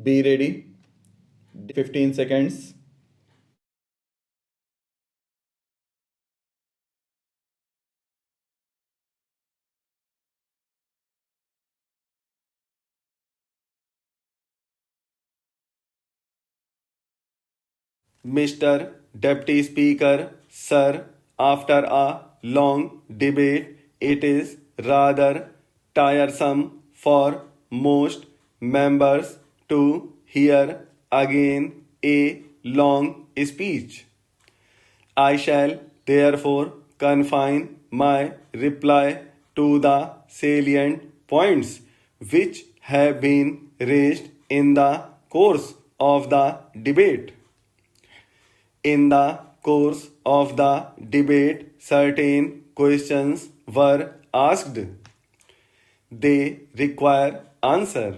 Be ready. 15 seconds. Mr. Deputy Speaker, Sir, after a long debate, it is rather tiresome for most members to hear again a long speech. I shall therefore confine my reply to the salient points which have been raised in the course of the debate. In the course of the debate, certain questions were asked. They require answer.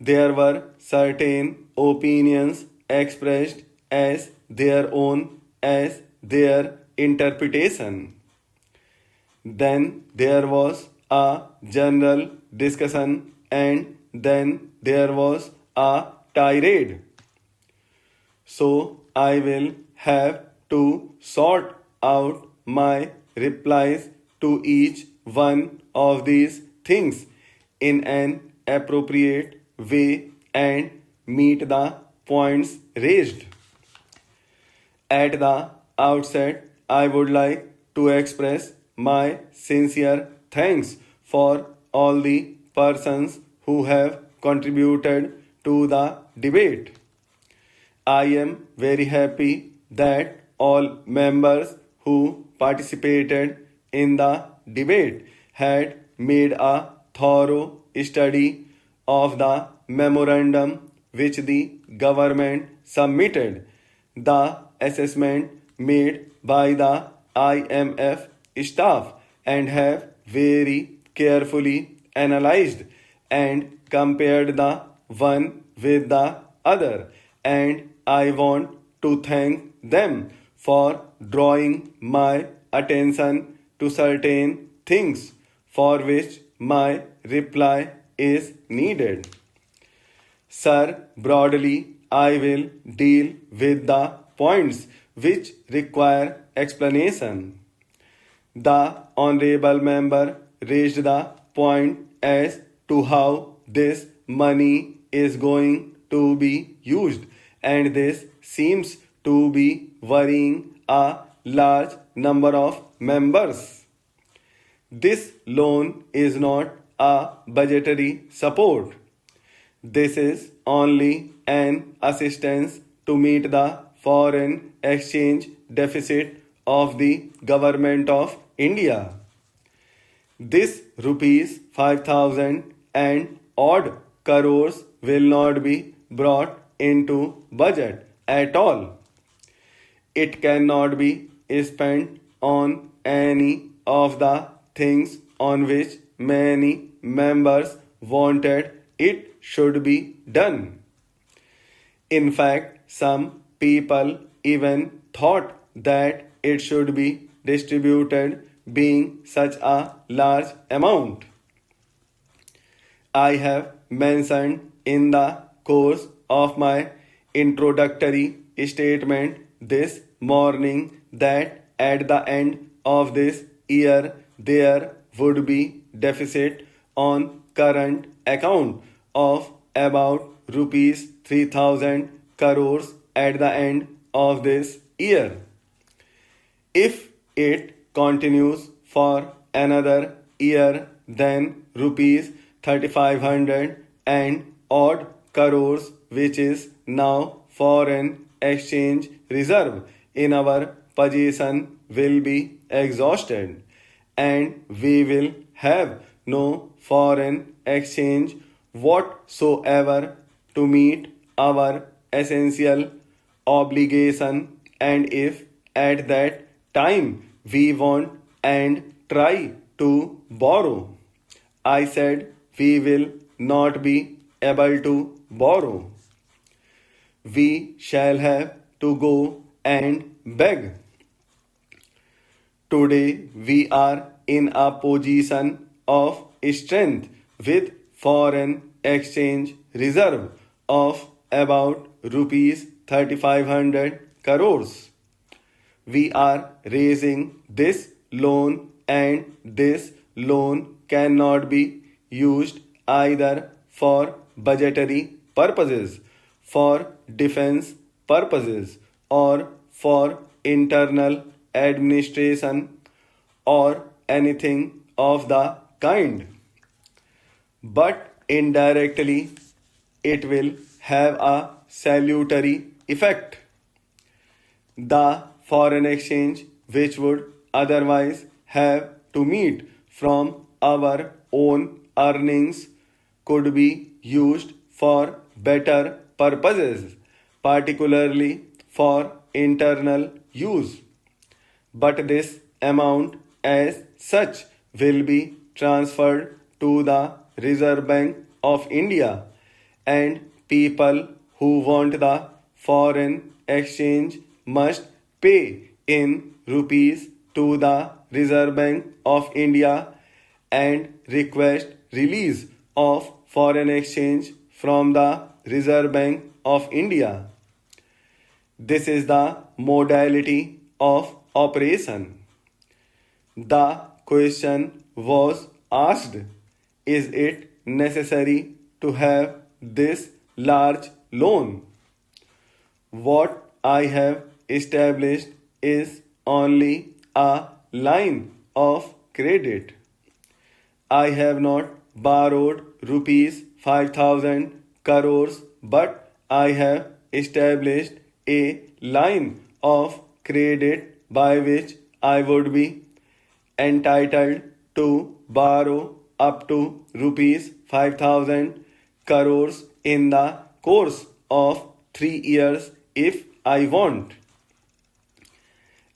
There were certain opinions expressed as their own as their interpretation. Then there was a general discussion and then there was a tirade. So I will have to sort out my replies to each one of these things in an appropriate way and meet the points raised. At the outset, I would like to express my sincere thanks for all the persons who have contributed to the debate. I am very happy that all members who participated in the debate had made a thorough study of the memorandum which the government submitted, the assessment made by the IMF staff, and have very carefully analyzed and compared the one with the other, and I want to thank them for drawing my attention to certain things for which my reply is needed. Sir, broadly, I will deal with the points which require explanation. The honorable member raised the point as to how this money is going to be used, and this seems to be worrying a large number of members. This loan is not a budgetary support. This is only an assistance to meet the foreign exchange deficit of the government of India. This rupees 5,000 and odd crores will not be brought into budget at all. It cannot be spent on any of the things on which many members wanted it should be done. In fact, some people even thought that it should be distributed, being such a large amount. I have mentioned in the course of my introductory statement this morning that at the end of this year there would be deficit on current account of about rupees 3,000 crores at the end of this year. If it continues for another year, then rupees 3,500 and odd crores, which is now foreign exchange reserve in our possession, will be exhausted, and we will have no foreign exchange whatsoever to meet our essential obligation. And if at that time we want and try to borrow, I said we will not be able to borrow. We shall have to go and beg. Today we are in a position of strength with foreign exchange reserve of about rupees 3500 crores. We are raising this loan and this loan cannot be used either for budgetary purposes, for defense purposes, or for internal administration or anything of the kind. But indirectly, it will have a salutary effect. The foreign exchange which would otherwise have to meet from our own earnings could be used for better purposes, particularly for internal use. But this amount as such will be transferred to the Reserve Bank of India, and people who want the foreign exchange must pay in rupees to the Reserve Bank of India and request release of foreign exchange from the Reserve Bank of India. This is the modality of operation. The question was asked, is it necessary to have this large loan? What I have established is only a line of credit. I have not borrowed rupees 5000 crores, but I have established a line of credit by which I would be entitled to borrow up to rupees 5000 crores in the course of 3 years if I want.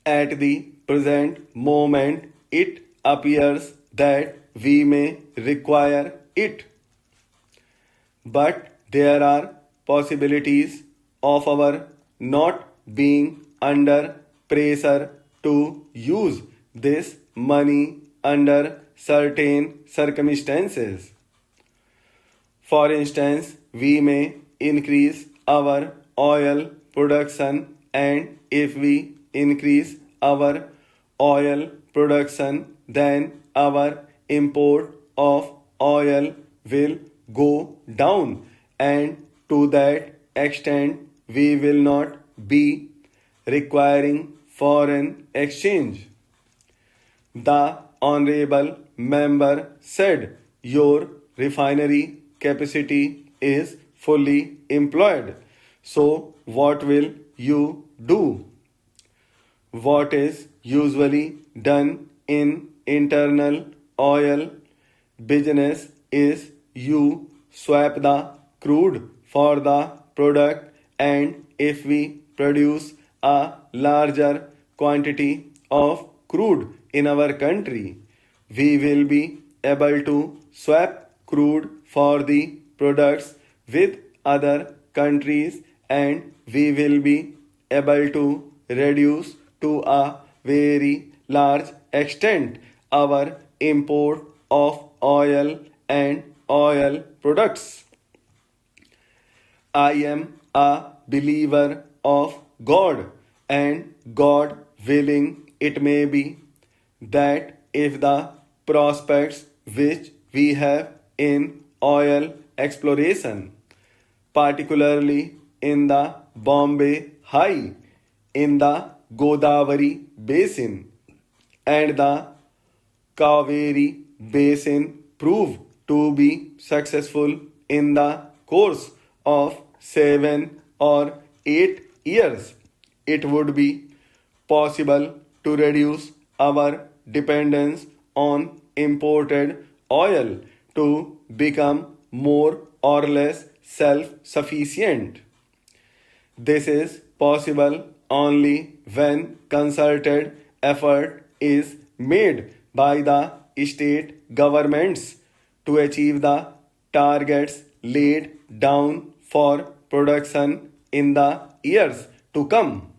At the present moment, it appears that we may require it. But there are possibilities of our not being under pressure to use this money under certain circumstances. For instance, we may increase our oil production, and if we increase our oil production, then our import of oil will go down, and to that extent we will not be requiring foreign exchange. The honorable member said your refinery capacity is fully employed. So what will you do? What is usually done in internal oil business is you swap the crude for the product, and if we produce a larger quantity of crude in our country, we will be able to swap crude for the products with other countries, and we will be able to reduce to a very large extent our import of oil and oil products. I am a believer of God, and God willing, it may be that if the prospects which we have in oil exploration, particularly in the Bombay High, in the Godavari Basin, and the Kaveri Basin, prove to be successful in the course of 7 or 8 years, it would be possible to reduce our dependence on imported oil to become more or less self-sufficient. This is possible only when concerted effort is made by the state governments to achieve the targets laid down for production in the years to come.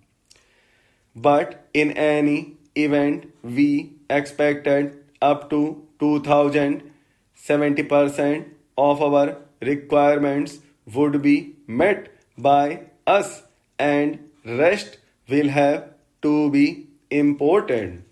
But in any event, we expected up to 2070% of our requirements would be met by us and rest will have to be imported.